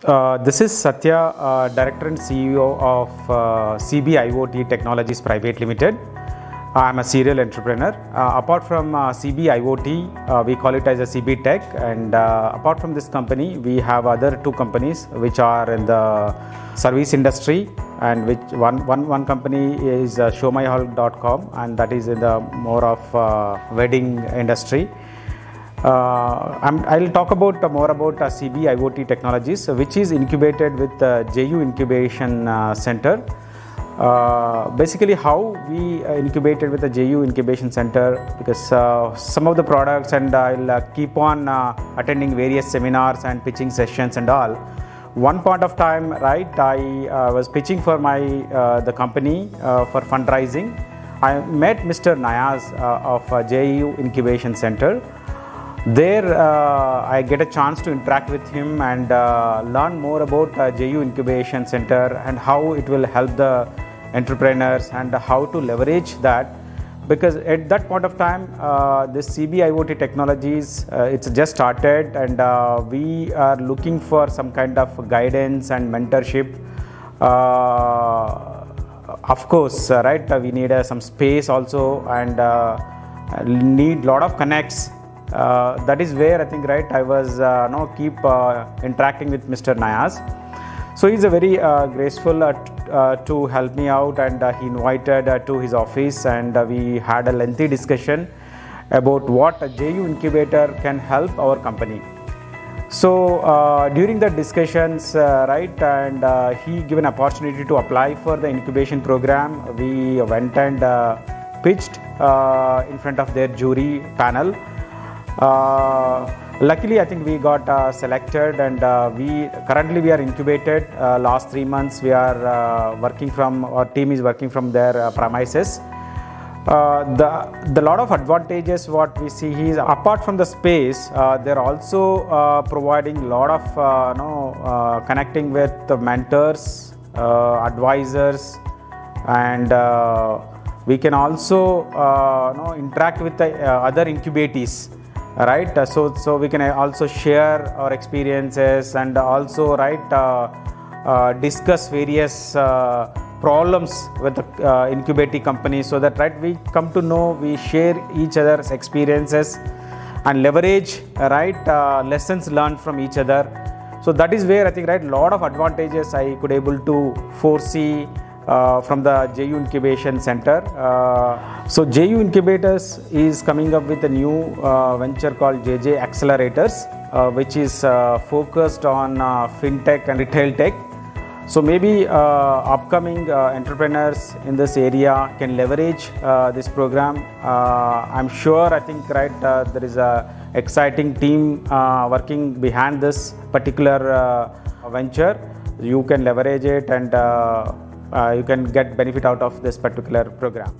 This is Satya, Director and CEO of CB IoT Technologies Private Limited. I'm a serial entrepreneur. Apart from CB IoT, we call it as a CB Tech, and apart from this company, we have other two companies which are in the service industry, and which one company is showmyhall.com, and that is in the more of wedding industry. I'll talk about more about CB IoT Technologies, which is incubated with JU Incubation Center. Basically, how we incubated with the JU Incubation Center, because some of the products, and I'll keep on attending various seminars and pitching sessions and all. One point of time, right, I was pitching for the company for fundraising. I met Mr. Nayaz of JU Incubation Center. There I get a chance to interact with him and learn more about JU Incubation Center and how it will help the entrepreneurs and how to leverage that, because at that point of time this CB IoT Technologies, it's just started, and we are looking for some kind of guidance and mentorship. Of course, right, we need some space also, and need lot of connects. That is where I think, right, I was keep interacting with Mr. Nayaz. So he's a very graceful to help me out, and he invited to his office, and we had a lengthy discussion about what a JU incubator can help our company. So during the discussions, right, and he given opportunity to apply for the incubation program. We went and pitched in front of their jury panel. Luckily, I think we got selected, and currently we are incubated. Last 3 months we are working from, our team is working from their premises. The lot of advantages what we see is, apart from the space, they're also providing a lot of connecting with the mentors, advisors, and we can also interact with the other incubatees. Right, so we can also share our experiences, and also, right, discuss various problems with the incubating company, so that, right, we come to know, we share each other's experiences and leverage, right, lessons learned from each other. So that is where I think, right, lot of advantages I could able to foresee from the JU Incubation Center. So JU Incubators is coming up with a new venture called JJ Accelerators, which is focused on fintech and retail tech. So maybe upcoming entrepreneurs in this area can leverage this program. I'm sure, I think, right, there is a exciting team working behind this particular venture. You can leverage it, and you can get benefit out of this particular program.